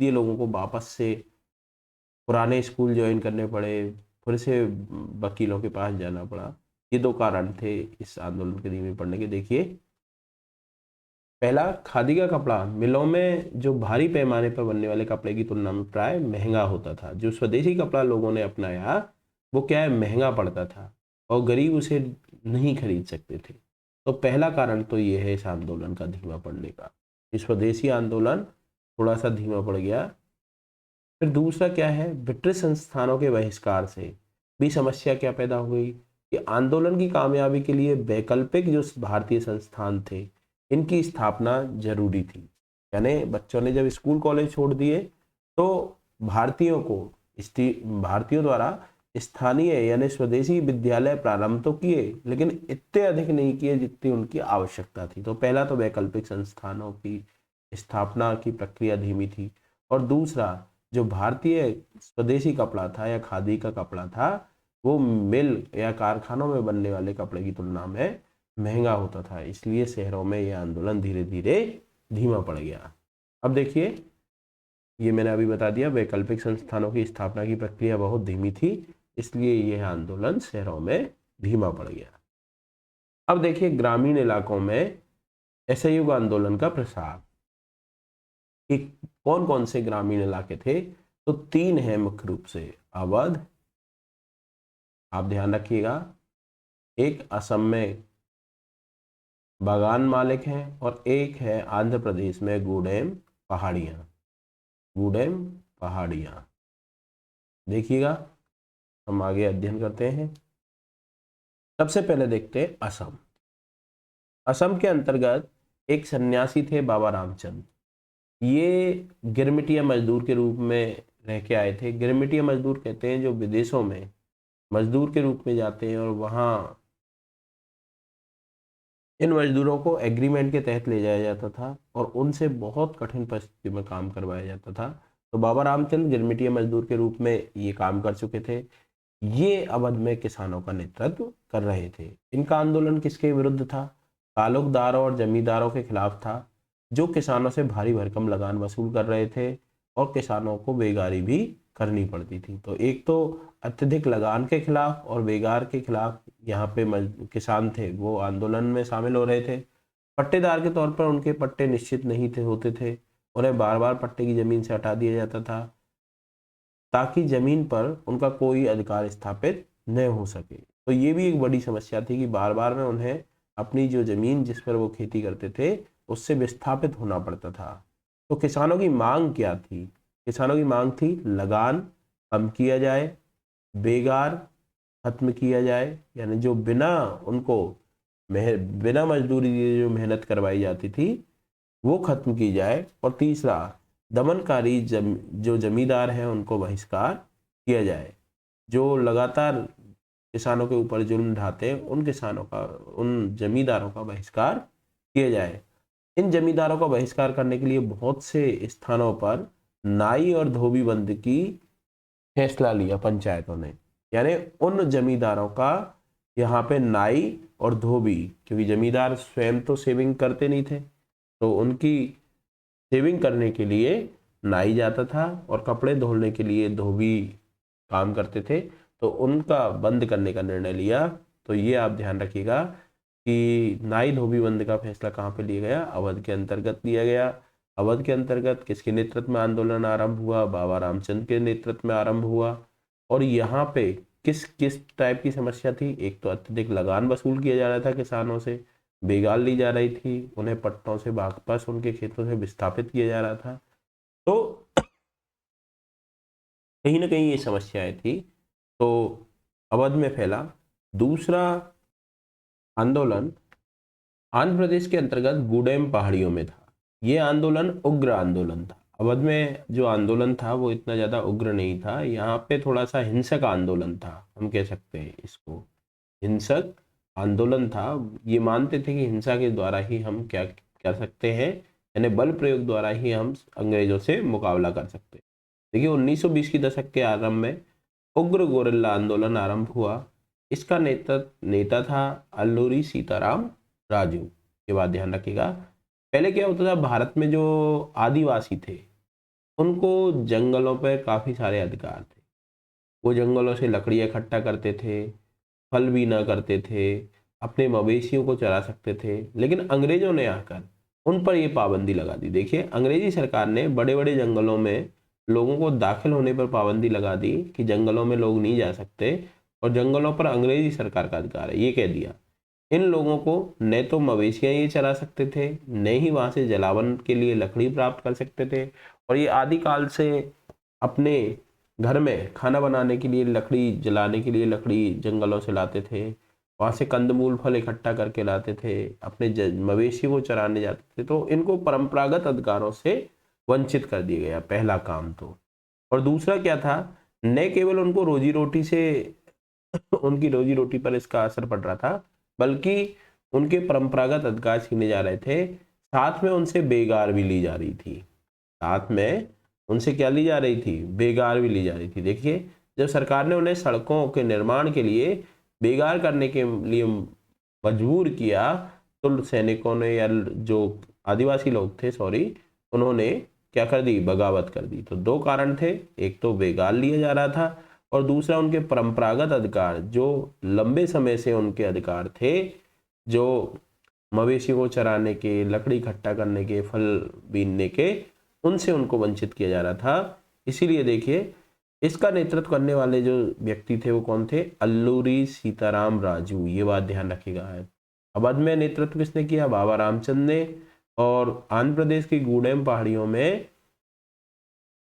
A: ये लोगों को वापस से पुराने स्कूल ज्वाइन करने पड़े, फिर से वकीलों के पास जाना पड़ा। ये 2 कारण थे इस आंदोलन के धीमे पड़ने के। देखिए, पहला, खादी का कपड़ा मिलों में जो भारी पैमाने पर बनने वाले कपड़े की तुलना में प्राय महंगा होता था। जो स्वदेशी कपड़ा लोगों ने अपनाया वो क्या है, महंगा पड़ता था और गरीब उसे नहीं खरीद सकते थे। तो पहला कारण तो ये है इस आंदोलन का धीमा पड़ने का, इस स्वदेशी आंदोलन थोड़ा सा धीमा पड़ गया। फिर दूसरा क्या है, ब्रिटिश संस्थानों के बहिष्कार से भी समस्या क्या पैदा हुई कि आंदोलन की कामयाबी के लिए वैकल्पिक जो भारतीय संस्थान थे इनकी स्थापना जरूरी थी। यानी बच्चों ने जब स्कूल कॉलेज छोड़ दिए तो भारतीयों द्वारा स्थानीय यानी स्वदेशी विद्यालय प्रारंभ तो किए, लेकिन इतने अधिक नहीं किए जितनी उनकी आवश्यकता थी। तो पहला तो वैकल्पिक संस्थानों की स्थापना की प्रक्रिया धीमी थी, और दूसरा, जो भारतीय स्वदेशी कपड़ा था या खादी का कपड़ा था वो मिल या कारखानों में बनने वाले कपड़े की तुलना में महंगा होता था, इसलिए शहरों में यह आंदोलन धीरे धीरे धीमा पड़ गया। अब देखिए, ये मैंने अभी बता दिया, वैकल्पिक संस्थानों की स्थापना की प्रक्रिया बहुत धीमी थी, इसलिए यह आंदोलन शहरों में धीमा पड़ गया। अब देखिए, ग्रामीण इलाकों में असहयोग आंदोलन का प्रसार, कि कौन कौन से ग्रामीण इलाके थे, तो 3 हैं मुख्य रूप से। अवध, आप ध्यान रखिएगा, एक असम में बागान मालिक हैं, और एक है आंध्र प्रदेश में गूडेम पहाड़ियाँ। गूडेम पहाड़ियाँ, देखिएगा, हम आगे अध्ययन करते हैं। सबसे पहले देखते हैं असम। असम के अंतर्गत एक सन्यासी थे बाबा रामचंद। ये गिरमिटिया मजदूर के रूप में रह के आए थे। गिरमिटिया मजदूर कहते हैं जो विदेशों में मजदूर के रूप में जाते हैं और वहाँ इन मजदूरों को एग्रीमेंट के तहत ले जाया जाता था और उनसे बहुत कठिन परिस्थिति में काम करवाया जाता था। तो बाबा रामचंद्र गिरमिटिया मजदूर के रूप में ये काम कर चुके थे। ये अवध में किसानों का नेतृत्व कर रहे थे। इनका आंदोलन किसके विरुद्ध था? तालुकदारों और जमींदारों के खिलाफ था, जो किसानों से भारी भरकम लगान वसूल कर रहे थे और किसानों को बेगारी भी करनी पड़ती थी। तो एक तो अत्यधिक लगान के खिलाफ और बेगार के खिलाफ यहाँ पे किसान थे वो आंदोलन में शामिल हो रहे थे। पट्टेदार के तौर पर उनके पट्टे निश्चित नहीं थे होते थे, उन्हें बार बार पट्टे की जमीन से हटा दिया जाता था ताकि जमीन पर उनका कोई अधिकार स्थापित न हो सके। तो ये भी एक बड़ी समस्या थी कि बार बार में उन्हें अपनी जो जमीन जिस पर वो खेती करते थे उससे विस्थापित होना पड़ता था। तो किसानों की मांग क्या थी? किसानों की मांग थी लगान कम किया जाए, बेगार खत्म किया जाए, यानी जो बिना उनको बिना मजदूरी दिए जो मेहनत करवाई जाती थी वो खत्म की जाए, और तीसरा दमनकारी जो जमींदार हैं उनको बहिष्कार किया जाए। जो लगातार किसानों के ऊपर जुल्म ढाते हैं उन किसानों का, उन जमींदारों का बहिष्कार किया जाए। इन जमींदारों का बहिष्कार करने के लिए बहुत से स्थानों पर नाई और धोबी बंद की फैसला लिया पंचायतों ने। यानी उन जमींदारों का यहाँ पे नाई और धोबी, क्योंकि जमींदार स्वयं तो सेविंग करते नहीं थे, तो उनकी सेविंग करने के लिए नाई जाता था और कपड़े धोने के लिए धोबी काम करते थे। तो उनका बंद करने का निर्णय लिया। तो ये आप ध्यान रखिएगा कि नाई धोबी बंद का फैसला कहाँ पे लिया गया? अवध के अंतर्गत लिया गया। अवध के अंतर्गत किसके नेतृत्व में आंदोलन आरंभ हुआ? बाबा रामचंद्र के नेतृत्व में आरंभ हुआ। और यहाँ पे किस किस टाइप की समस्या थी? एक तो अत्यधिक लगान वसूल किया जा रहा था किसानों से, बेगाल ली जा रही थी, उन्हें पट्टों से वापस उनके खेतों से विस्थापित किया जा रहा था। तो कहीं ना कहीं ये समस्याएं थी, तो अवध में फैला। दूसरा आंदोलन आंध्र प्रदेश के अंतर्गत गूडेम पहाड़ियों में था। ये आंदोलन उग्र आंदोलन था। अवध में जो आंदोलन था वो इतना ज़्यादा उग्र नहीं था, यहाँ पे थोड़ा सा हिंसक आंदोलन था, हम कह सकते हैं इसको हिंसक आंदोलन था। ये मानते थे कि हिंसा के द्वारा ही हम क्या कर सकते हैं, यानी बल प्रयोग द्वारा ही हम अंग्रेजों से मुकाबला कर सकते हैं। देखिए 1920 की दशक के आरंभ में उग्र गोरिल्ला आंदोलन आरंभ हुआ। इसका नेता था अल्लूरी सीताराम राजू। ये बात ध्यान रखिएगा। पहले क्या होता था, भारत में जो आदिवासी थे उनको जंगलों पर काफ़ी सारे अधिकार थे। वो जंगलों से लकड़ियाँ इकट्ठा करते थे, फल बीना करते थे, अपने मवेशियों को चरा सकते थे। लेकिन अंग्रेजों ने आकर उन पर ये पाबंदी लगा दी। देखिए अंग्रेजी सरकार ने बड़े बड़े जंगलों में लोगों को दाखिल होने पर पाबंदी लगा दी कि जंगलों में लोग नहीं जा सकते और जंगलों पर अंग्रेजी सरकार का अधिकार है, ये कह दिया। इन लोगों को न तो मवेशियाँ ये चरा सकते थे, न ही वहाँ से जलावन के लिए लकड़ी प्राप्त कर सकते थे। और ये आदिकाल से अपने घर में खाना बनाने के लिए लकड़ी, जलाने के लिए लकड़ी जंगलों से लाते थे, वहाँ से कंदमूल फल इकट्ठा करके लाते थे, अपने मवेशी को चराने जाते थे। तो इनको परंपरागत अधिकारों से वंचित कर दिया गया, पहला काम तो। और दूसरा क्या था, न केवल उनको रोजी रोटी से उनकी रोजी रोटी पर इसका असर पड़ रहा था, बल्कि उनके परंपरागत अधिकार छीने जा रहे थे। साथ में उनसे बेगार भी ली जा रही थी। साथ में उनसे क्या ली जा रही थी? बेगार भी ली जा रही थी। देखिए जब सरकार ने उन्हें सड़कों के निर्माण के लिए बेगार करने के लिए मजबूर किया, तो सैनिकों ने या जो आदिवासी लोग थे उन्होंने क्या कर दी? बगावत कर दी। तो दो कारण थे, एक तो बेगार लिया जा रहा था और दूसरा उनके परंपरागत अधिकार जो लंबे समय से उनके अधिकार थे, जो मवेशी को चराने के, लकड़ी इकट्ठा करने के, फल बीनने के, उनसे उनको वंचित किया जा रहा था। इसीलिए देखिए इसका नेतृत्व करने वाले जो व्यक्ति थे वो कौन थे? अल्लूरी सीताराम राजू। ये बात ध्यान रखिएगा। अवध में नेतृत्व किसने किया? बाबा रामचंद्र ने। और आंध्र प्रदेश की गूडेम पहाड़ियों में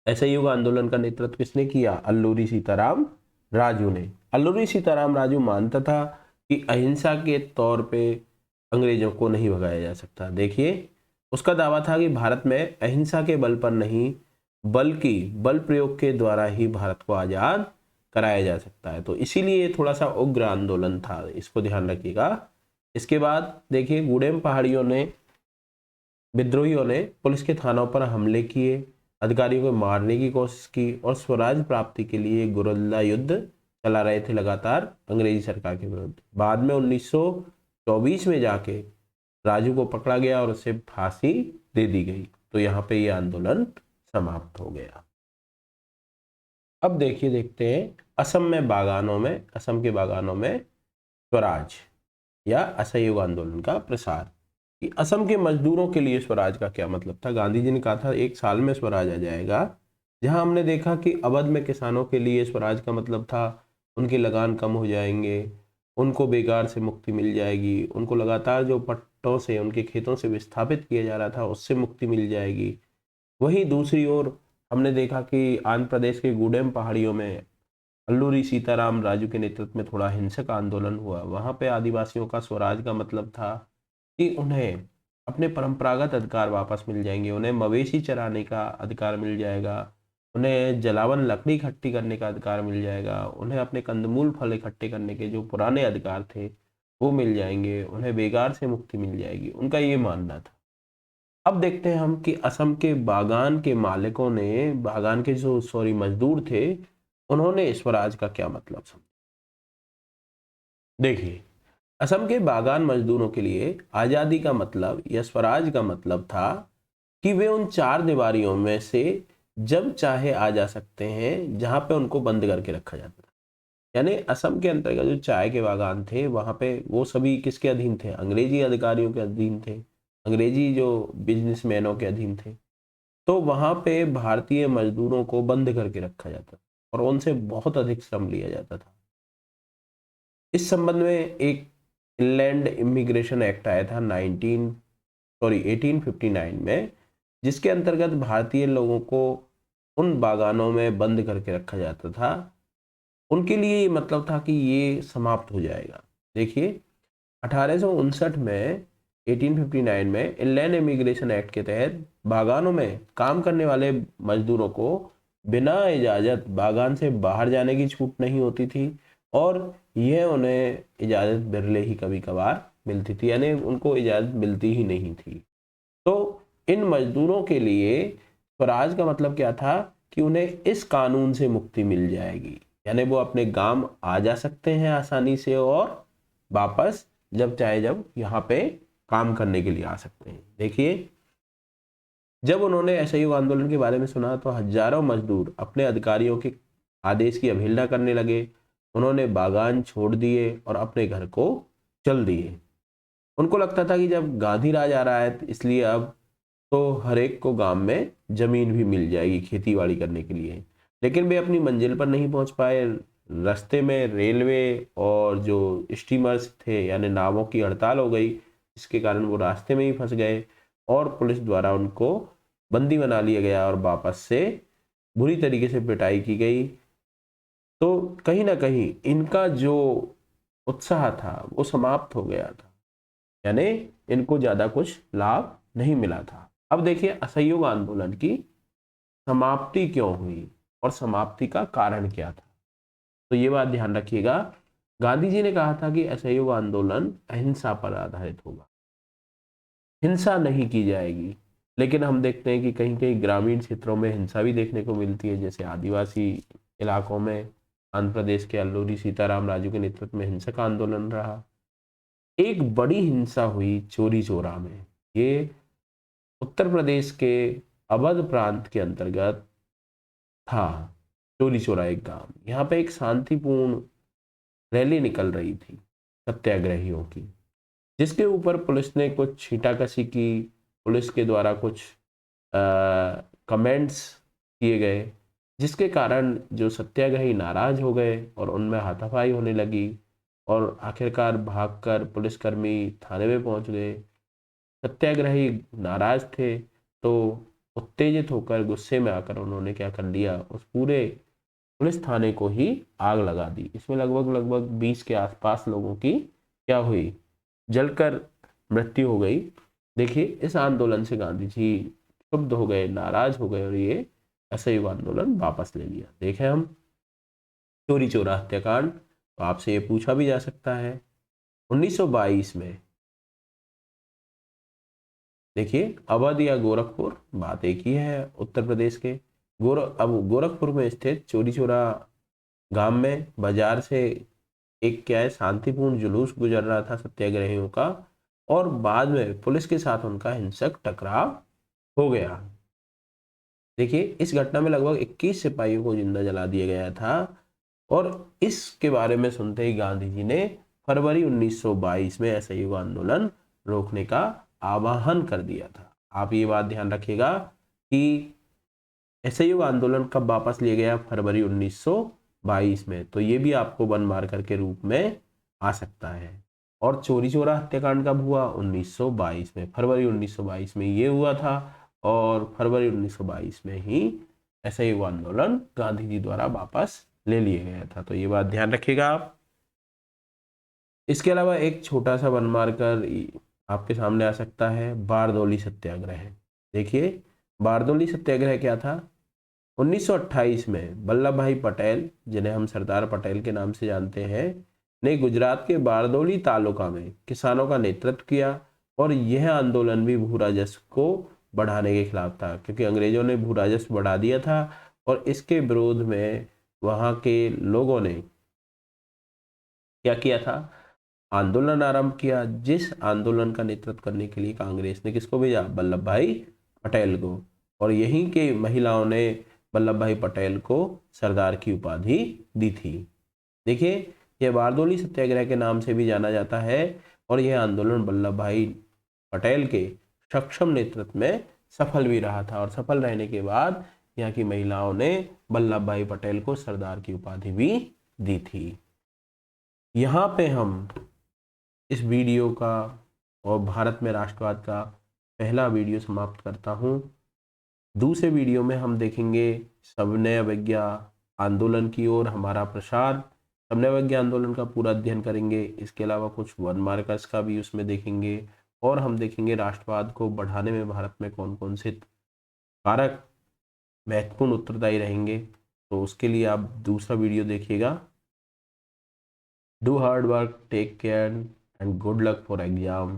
A: असहयोग आंदोलन का नेतृत्व किसने किया? अल्लूरी सीताराम राजू ने। अल्लूरी सीताराम राजू मानता था कि अहिंसा के तौर पे अंग्रेजों को नहीं भगाया जा सकता। देखिए उसका दावा था कि भारत में अहिंसा के बल पर नहीं बल्कि बल प्रयोग के द्वारा ही भारत को आजाद कराया जा सकता है। तो इसीलिए थोड़ा सा उग्र आंदोलन था, इसको ध्यान रखिएगा। इसके बाद देखिए गुडेम पहाड़ियों ने, विद्रोहियों ने पुलिस के थानों पर हमले किए, अधिकारियों को मारने की कोशिश की और स्वराज प्राप्ति के लिए गुरिल्ला युद्ध चला रहे थे लगातार अंग्रेजी सरकार के विरुद्ध। बाद में 1924 में जाके राजू को पकड़ा गया और उसे फांसी दे दी गई। तो यहाँ पे ये आंदोलन समाप्त हो गया। अब देखते हैं असम के बागानों में स्वराज या असहयोग आंदोलन का प्रसार। कि असम के मजदूरों के लिए स्वराज का क्या मतलब था। गांधी जी ने कहा था 1 साल में स्वराज आ जाएगा। जहां हमने देखा कि अवध में किसानों के लिए स्वराज का मतलब था उनकी लगान कम हो जाएंगे, उनको बेकार से मुक्ति मिल जाएगी, उनको लगातार जो पट्टों से उनके खेतों से विस्थापित किया जा रहा था उससे मुक्ति मिल जाएगी। वहीं दूसरी ओर हमने देखा कि आंध्र प्रदेश के गूडेम पहाड़ियों में अल्लूरी सीताराम राजू के नेतृत्व में थोड़ा हिंसक आंदोलन हुआ। वहां पे आदिवासियों का स्वराज का मतलब था कि उन्हें अपने परंपरागत अधिकार वापस मिल जाएंगे, उन्हें मवेशी चराने का अधिकार मिल जाएगा, उन्हें जलावन लकड़ी इकट्ठी करने का अधिकार मिल जाएगा, उन्हें अपने कंदमूल फल इकट्ठे करने के जो पुराने अधिकार थे वो मिल जाएंगे, उन्हें बेगार से मुक्ति मिल जाएगी। उनका ये मानना था। अब देखते हैं हम कि असम के बागान के मालिकों ने, बागान के जो मजदूर थे, उन्होंने स्वराज का क्या मतलब समझा। देखिए असम के बागान मजदूरों के लिए आजादी का मतलब या स्वराज का मतलब था कि वे उन 4 दीवारियों में से जब चाहे आ जा सकते हैं जहां पे उनको बंद करके रखा जाता था। यानी असम के अंतर्गत जो चाय के बागान थे वहां पे वो सभी किसके अधीन थे, अंग्रेजी अधिकारियों के अधीन थे, अंग्रेजी जो बिजनेसमैनों के अधीन थे। तो वहां पे भारतीय मजदूरों को बंद करके रखा जाता और उनसे बहुत अधिक श्रम लिया जाता था। इस संबंध में एक इनलैंड इमिग्रेशन एक्ट आया था 1859 में, जिसके अंतर्गत भारतीय लोगों को उन बागानों में बंद करके रखा जाता था। उनके लिए ये मतलब था कि ये समाप्त हो जाएगा। देखिए 1859 में 1859 में इनलैंड इमिग्रेशन एक्ट के तहत बागानों में काम करने वाले मजदूरों को बिना इजाज़त बागान से बाहर जाने की छूट नहीं होती थी और यह उन्हें इजाज़त बिरले ही कभी कभार मिलती थी, यानी उनको इजाज़त मिलती ही नहीं थी। तो इन मजदूरों के लिए स्वराज का मतलब क्या था कि उन्हें इस कानून से मुक्ति मिल जाएगी, यानी वो अपने गांव आ जा सकते हैं आसानी से और वापस जब चाहे जब यहाँ पे काम करने के लिए आ सकते हैं। देखिए जब उन्होंने असहयोग आंदोलन के बारे में सुना तो हजारों मजदूर अपने अधिकारियों के आदेश की अवहेलना करने लगे। उन्होंने बागान छोड़ दिए और अपने घर को चल दिए। उनको लगता था कि जब गांधी राज आ रहा है इसलिए अब तो हर एक को गांव में जमीन भी मिल जाएगी खेती बाड़ी करने के लिए। लेकिन वे अपनी मंजिल पर नहीं पहुंच पाए। रास्ते में रेलवे और जो स्टीमर्स थे यानी नावों की हड़ताल हो गई, जिसके कारण वो रास्ते में ही फंस गए और पुलिस द्वारा उनको बंदी बना लिया गया और वापस से बुरी तरीके से पिटाई की गई। तो कहीं ना कहीं इनका जो उत्साह था वो समाप्त हो गया था, यानी इनको ज्यादा कुछ लाभ नहीं मिला था। अब देखिए असहयोग आंदोलन की समाप्ति क्यों हुई और समाप्ति का कारण क्या था। तो ये बात ध्यान रखिएगा, गांधी जी ने कहा था कि असहयोग आंदोलन अहिंसा पर आधारित होगा, हिंसा नहीं की जाएगी। लेकिन हम देखते हैं कि कहीं कहीं ग्रामीण क्षेत्रों में हिंसा भी देखने को मिलती है, जैसे आदिवासी इलाकों में आंध्र प्रदेश के अल्लूरी सीताराम राजू के नेतृत्व में हिंसक आंदोलन रहा। एक बड़ी हिंसा हुई चोरी चौरा में। ये उत्तर प्रदेश के अवध प्रांत के अंतर्गत था। चोरी चौरा एक गांव, यहाँ पे एक शांतिपूर्ण रैली निकल रही थी सत्याग्रहियों की, जिसके ऊपर पुलिस ने कुछ छींटाकशी की। पुलिस के द्वारा कुछ कमेंट्स किए गए, जिसके कारण जो सत्याग्रही नाराज हो गए और उनमें हाथापाई होने लगी और आखिरकार भागकर पुलिसकर्मी थाने में पहुंच गए। सत्याग्रही नाराज थे तो उत्तेजित होकर गुस्से में आकर उन्होंने क्या कर लिया, उस पूरे पुलिस थाने को ही आग लगा दी। इसमें लगभग 20 के आसपास लोगों की क्या हुई, जलकर मृत्यु हो गई। देखिए इस आंदोलन से गांधी जी क्षुब्ध हो गए, नाराज हो गए और ये असहयोग आंदोलन वापस ले लिया। देखें हम चोरी चौरा हत्याकांड, तो आपसे ये पूछा भी जा सकता है 1922 में। देखिए अवध या गोरखपुर, बात एक ही है उत्तर प्रदेश के। अब गोरखपुर में स्थित चोरी चौरा गांव में बाजार से एक क्या है शांतिपूर्ण जुलूस गुजर रहा था सत्याग्रहियों का, और बाद में पुलिस के साथ उनका हिंसक टकराव हो गया। देखिए इस घटना में लगभग 21 सिपाहियों को जिंदा जला दिया गया था, और इसके बारे में सुनते ही गांधी जी ने फरवरी 1922 में असहयोग आंदोलन रोकने का आह्वान कर दिया था। आप ये बात ध्यान रखिएगा कि असहयोग आंदोलन कब वापस लिया गया, फरवरी 1922 में, तो ये भी आपको वन मार्कर के रूप में आ सकता है। और चोरी चौरा हत्याकांड कब हुआ, 1922 में, फरवरी 1922 में ये हुआ था, और फरवरी 1922 में ही असहयोग आंदोलन गांधी जी द्वारा वापस ले लिया गया था। तो ये बात ध्यान रखिएगा आप। इसके अलावा एक छोटा सा वन मार्कर आपके सामने आ सकता है, बारदौली सत्याग्रह। देखिए बारदौली सत्याग्रह क्या था, 1928 में वल्लभ भाई पटेल, जिन्हें हम सरदार पटेल के नाम से जानते हैं, ने गुजरात के बारदौली तालुका में किसानों का नेतृत्व किया, और यह आंदोलन भी भू राजस्व को बढ़ाने के खिलाफ था, क्योंकि अंग्रेजों ने भू राजस्व बढ़ा दिया था, और इसके विरोध में वहाँ के लोगों ने क्या किया था, आंदोलन आरंभ किया, जिस आंदोलन का नेतृत्व करने के लिए कांग्रेस ने किसको भेजा, वल्लभ भाई पटेल को, और यहीं के महिलाओं ने वल्लभ भाई पटेल को सरदार की उपाधि दी थी। देखिए यह बारदौली सत्याग्रह के नाम से भी जाना जाता है, और यह आंदोलन वल्लभ भाई पटेल के सक्षम नेतृत्व में सफल भी रहा था, और सफल रहने के बाद यहाँ की महिलाओं ने वल्लभ भाई पटेल को सरदार की उपाधि भी दी थी। यहाँ पे हम इस वीडियो का और भारत में राष्ट्रवाद का पहला वीडियो समाप्त करता हूँ। दूसरे वीडियो में हम देखेंगे सविनय अवज्ञा आंदोलन की ओर हमारा प्रसार, सविनय अवज्ञा आंदोलन का पूरा अध्ययन करेंगे। इसके अलावा कुछ वन मार्कर्स का भी उसमें देखेंगे, और हम देखेंगे राष्ट्रवाद को बढ़ाने में भारत में कौन कौन से कारक महत्वपूर्ण उत्तरदायी रहेंगे। तो उसके लिए आप दूसरा वीडियो देखिएगा। Do hard work, take care, and good luck for exam.